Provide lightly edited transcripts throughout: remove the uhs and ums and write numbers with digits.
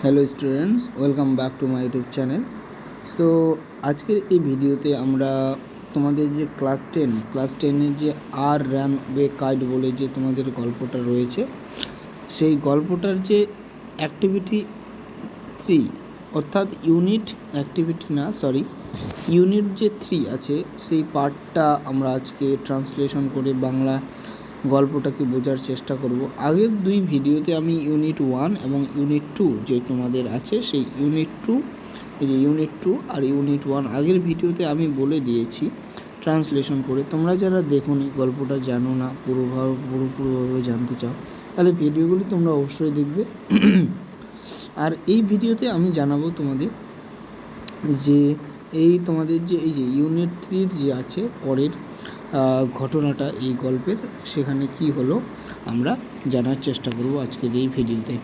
Hello students, welcome back to my YouTube channel. So আজকের এই ভিডিওতে আমরা তোমাদের যে ক্লাস টেনের যে আর র্যাম বে কাইট বলে যে তোমাদের গল্পটা রয়েছে, সেই গল্পটার যে অ্যাক্টিভিটি 3 অর্থাৎ ইউনিট যে 3 আছে সেই পার্টটা আমরা আজকে ট্রান্সলেশন করে বাংলা গল্পটাকে বোঝার চেষ্টা করব। আগের দুই ভিডিওতে আমি ইউনিট 1 এবং ইউনিট 2 যে তোমাদের আছে সেই ইউনিট 2 আর ইউনিট 1 আগের ভিডিওতে আমি বলে দিয়েছি ট্রান্সলেশন করে। তোমরা যারা দেখোনি, গল্পটা জানো না, পুরোপুরিভাবে জানতে চাও, তাহলে ভিডিওগুলি তোমরা অবশ্যই দেখবে। আর এই ভিডিওতে আমি জানাবো তোমাদের যে তোমাদের যে ইউনিট 3 যে আছে পরের ঘটনাটা এই গল্পের, সেখানে কি হলো আমরা জানার চেষ্টা করব আজকের এই ভিডিওতে।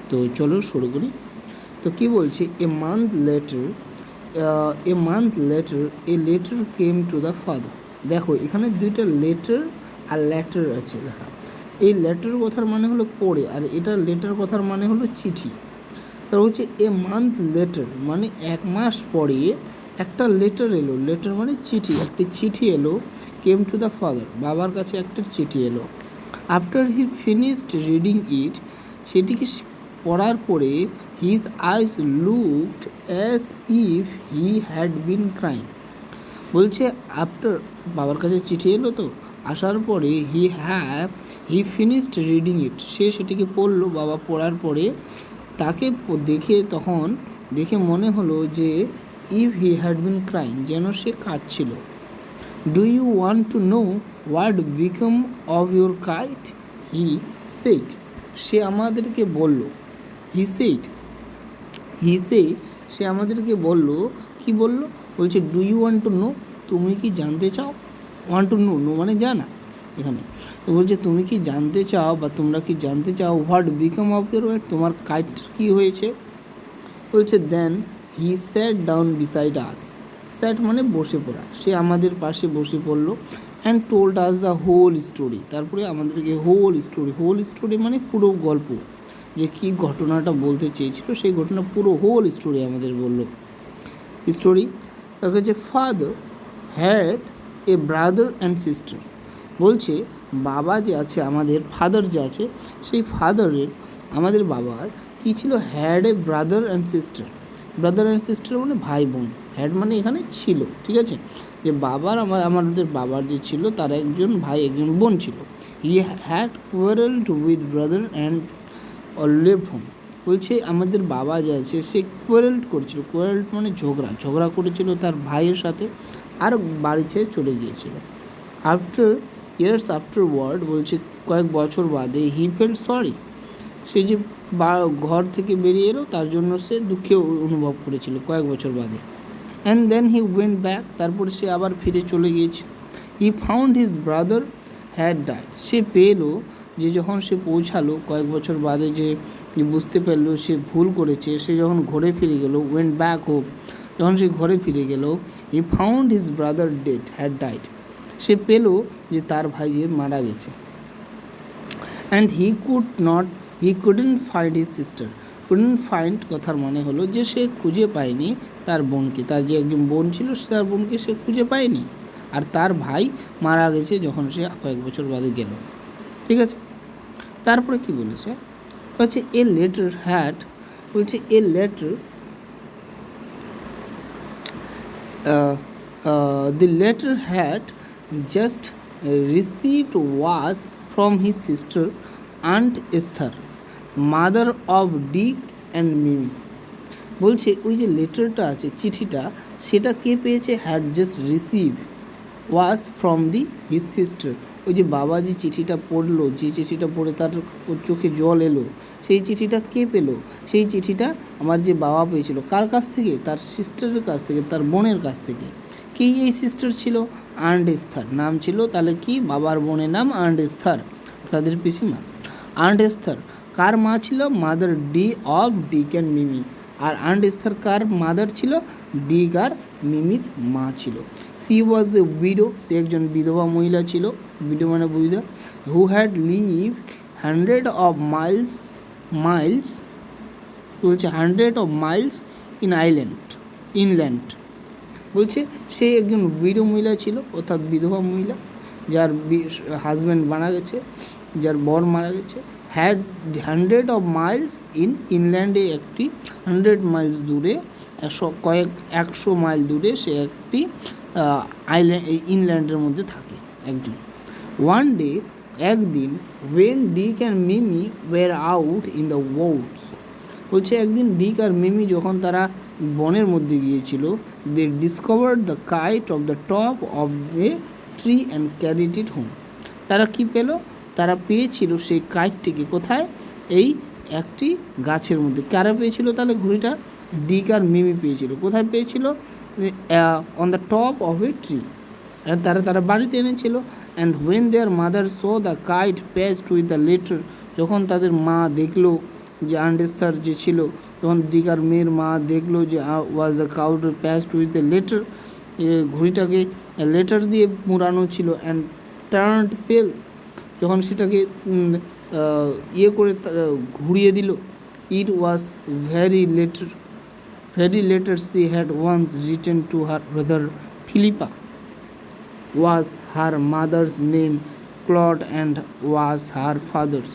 তো চলো শুরু করি। তো কি বলছে, a month letter a letter came to the father. দেখো এখানে দুইটা লেটার আর লেটার আছে লেখা। এই লেটার কথার মানে হলো পড়ে, আর এটা লেটার কথার মানে হলো চিঠি। তার হচ্ছে এ মান্থ লেটার মানে এক মাস পরে একটা লেটার এলো। লেটার মানে চিঠি, একটি চিঠি এলো। কেম টু দ্য ফাদার, বাবার কাছে একটা চিঠি এলো। আফটার হি ফিনিশড রিডিং ইট, সেটিকে পড়ার পরে his eyes looked as if he had been crying. বলছে আফটার, বাবার কাছে চিঠি এলো, তো আসার পরে হি ফিনিশড রিডিং ইট, সে সেটিকে পড়লো। বাবা পড়ার পরে তাকে দেখে মনে হলো যে if he had been crying, যেন সে কাঁদছিল। Do you want to know what become of your kite, he said. সে আমাদেরকে বলল, সে আমাদেরকে বলল, কি বলল? বলছে do you want to know, তুমি কি জানতে চাও? ওয়ান্ট টু নো, নো মানে জানা এখানে। তো বলছে তুমি কি জানতে চাও বা তোমরা কি জানতে চাও what become of your kite, তোমার কাইটটার কি হয়েছে? বলছে দেন হি স্যাট ডাউন বিসাইড আস। স্যাট মানে বসে পড়া, সে আমাদের পাশে বসে পড়লো। And told us the whole story, তারপরে আমাদেরকে হোল স্টোরি মানে পুরো গল্প, যে কি ঘটনাটা বলতে চেয়েছিল সেই ঘটনা পুরো হোল স্টোরি আমাদের বললো। স্টোরি তার কাছে father had a brother and sister. বলছে বাবা যে আছে, আমাদের ফাদার যে আছে, সেই ফাদারের, আমাদের বাবার কী ছিল? Had a brother and sister. Brother and sister মানে ভাই বোন, হ্যাড মানে এখানে ছিল, ঠিক আছে? যে বাবার, আমাদের বাবার যে ছিল তার একজন ভাই একজন বোন ছিল। He had কোয়ারেলড with brother and left home. বলছে আমাদের বাবা যে আছে সে কোয়ারেলড মানে ঝগড়া করেছিল তার ভাইয়ের সাথে, আর বাড়ি ছেড়ে চলে গিয়েছিল। আফটার ওয়ার্ড, বলছে কয়েক বছর বাদে, হি ফেল্ট সরি, সে যে ঘর থেকে বেরিয়ে এলো তার জন্য সে দুঃখে অনুভব করেছিল কয়েক বছর বাদে। And then he went back, তারপরে সে আবার ফিরে চলে গিয়েছে। He found his brother had died, সে পেলো যে যখন সে পৌঁছালো কয়েক বছর বাদে, যে বুঝতে পারলো সে ভুল করেছে, সে যখন ঘরে ফিরে গেল, ওয়েন্ট ব্যাক হোম, যখন সে ঘরে ফিরে গেল, he found his brother had died, সে পেলো যে তার ভাই যে মারা গেছে। And he couldn't find his sister. Couldn't find কথার মানে হলো যে সে খুঁজে পায়নি তার বোনকে, তার যে একজন বোন ছিল তার বোনকে সে খুঁজে পায়নি, আর তার ভাই মারা গেছে যখন সে কয়েক বছর বাদে গেল, ঠিক আছে? তারপরে কি বলেছে? বলছে এ লেটার হ্যাড, বলছে a letter the letter had just received was from his sister Aunt Esther, mother of Dick and Mimi. বলছে ওই যে লেটারটা আছে, চিঠিটা, সেটা কে পেয়েছে? Had just receive was from his sister. ওই যে বাবা যে চিঠিটা পড়লো, যে চিঠিটা পড়ে তার চোখে জল এলো, সেই চিঠিটা কে পেলো? সেই চিঠিটা আমার যে বাবা পেয়েছিল, কার কাছ থেকে? তার সিস্টারের কাছ থেকে, তার বোনের কাছ থেকে। কি এই সিস্টার ছিল? আন্ট এস্থার নাম ছিল। তাহলে কি বাবার বোনের নাম আন্ট এস্থার, তাদের পিসিমা আন্ট এস্থার। কার মা ছিল? Mother of Dick and Mimi. আর আন্ট এস্থার কার মাদার ছিল? ডিক আর মিমির মা ছিল। সি ওয়াজ দ্য উইডো, সে একজন বিধবা মহিলা ছিল। উইডো মানে বিধবা। Who had lived hundred of miles তো বলছে 100 miles ইনল্যান্ড। বলছে সে একজন বিধবা মহিলা ছিল, অর্থাৎ বিধবা মহিলা যার হাজব্যান্ড মারা গেছে, যার বর মারা গেছে। হ্যাড 100 miles ইনল্যান্ডে, একটি 100 miles দূরে, 100 মাইল দূরে সে একটি ইনল্যান্ডের মধ্যে থাকে একজন। ওয়ান ডে, একদিন, when Dick and Mimi were out in the woods. বলছে একদিন ডিক আর মিমি যখন তারা বনের মধ্যে গিয়েছিল, they discovered the kite of the top of the tree and carried it home. তারা কি পেল? তারা পেয়েছিল সেই কাইটটিকে কোথায়? এই একটি গাছের মধ্যে। কারা পেয়েছিল তাহলে ঘুড়িটা? ডিক আর মিমি পেয়েছিল। কোথায় পেয়েছিল? On the top of a tree. তারা বাড়িতে এনেছিল। And when there mother so the kite patched with the letter, যখন তাদের মা দেখলো যে আন্ডেস্তার যে ছিল, তখন ডিক আর মেয়ের মা দেখলো যে was the kite patched with the letter, ঘুড়িটাকে লেটার দিয়ে মুড়ানো ছিল। অ্যান্ড টার্নড পেল, যখন সেটাকে করে ঘুরিয়ে দিল। It was very letter she had once written to her brother Philip, was her mother's name Claude and was her father's।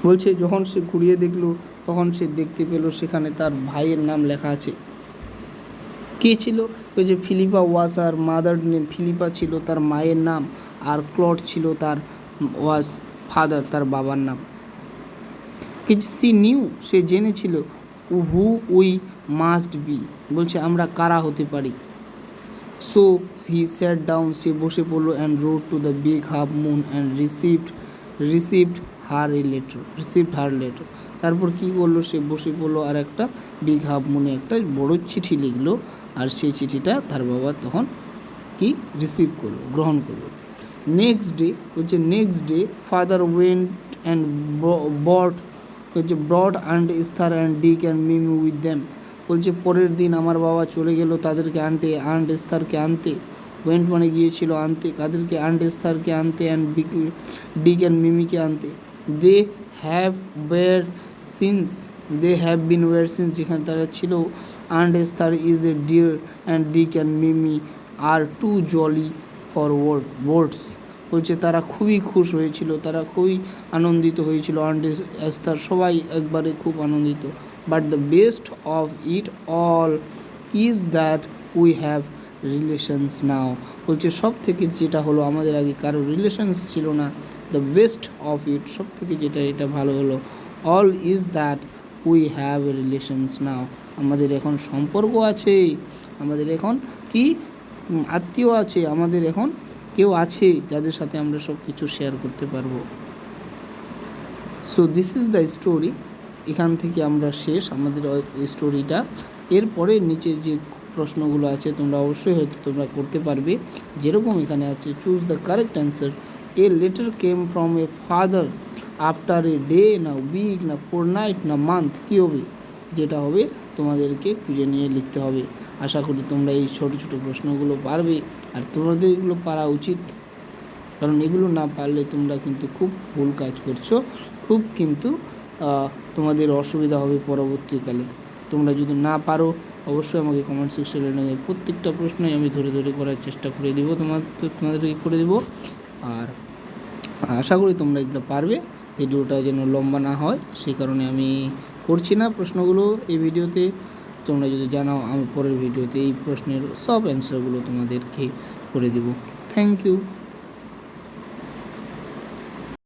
বলছে যখন সে ঘুরিয়ে দেখলো, তখন সে দেখতে পেল সেখানে তার ভাইয়ের নাম লেখা আছে। কে ছিল? ওই যে ফিলিপা ওয়াজ আর মাদার নেম, ফিলিপা ছিল তার মায়ের নাম, আর ক্লড ছিল তার ওয়াজ ফাদার, তার বাবার নাম। কিছু সি নিউ, সে জেনেছিল, হু উই মাস্ট বি, বলছে আমরা কারা হতে পারি। সো হি স্যাট ডাউন, সে বসে পড়লো। And road to the big half moon and received her letter. তারপর কি করলো? সে বসে পড়লো আর একটা বিগ হাফ মুনে একটা বড় চিঠি লিখলো, আর সেই চিঠিটা তার বাবা তখন কি গ্রহণ করলো। Next day father went and brought and Esther and Dick and Mimi with them. বলছে পরের দিন আমার বাবা চলে গেল তাদেরকে আনতে, অ্যান্ড এস্থারকে আনতে। ওয়েন্ট মানে গিয়েছিল আনতে, কাদেরকে? অ্যান্ড এস্থারকে আনতে, অ্যান্ড ডিক অ্যান্ড মিমিকে আনতে। They have been where since, যেখানে তারা ছিল। And Esther is a dear and Dick and Mimi are too jolly for words. বলছে তারা খুবই খুশ হয়েছিল, তারা খুবই আনন্দিত হয়েছিল। অ্যান্ড এস্থার সবাই একবারে খুব আনন্দিত। But the best of it all is that we have relations now. বলছে সব থেকে যেটা হলো, আমাদের আগে কারো রিলেশনস ছিল না। দ্য বেস্ট অফ ইট, সব থেকে যেটা এটা ভালো হলো, all is that we have relations now, আমাদের এখন সম্পর্ক আছে, আমাদের এখন কি আত্মীয় আছে, আমাদের এখন কেউ আছে যাদের সাথে আমরা সব কিছু শেয়ার করতে পারবো। So this is the story. এখান থেকে আমরা শেষ আমাদের স্টোরিটা। এরপরে নিচে যে প্রশ্নগুলো আছে তোমরা অবশ্যই হয়তো তোমরা করতে পারবে। যেরকম এখানে আছে, choose the correct answer. A letter came from a father after a day, না উইক, না ফোরনাইট, না মান্থ, কী হবে? যেটা হবে তোমাদেরকে খুঁজে নিয়ে লিখতে হবে। আশা করি তোমরা এই ছোট ছোট প্রশ্নগুলো পারবে, আর তোমাদের এগুলো পারা উচিত, কারণ এগুলো না পারলে তোমরা কিন্তু খুব ভুল কাজ করছো, খুব কিন্তু তোমাদের অসুবিধা হবে পরবর্তীকালে। তোমরা যদি না পারো অবশ্যই আমাকে কমেন্ট সেকশনে প্রত্যেকটা প্রশ্নই আমি ধরে ধরে করার চেষ্টা করে দেবো, তোমাদেরকে করে দেবো। আর আশা করি তোমরা এগুলো পারবে। ভিডিওটা যেন লম্বা না হয় সেই কারণে আমি করছি না প্রশ্নগুলো এই ভিডিওতে। তোমরা যদি জানাও আমি পরের ভিডিওতে এই প্রশ্নের সব অ্যান্সারগুলো তোমাদেরকে করে দেবো। Thank you.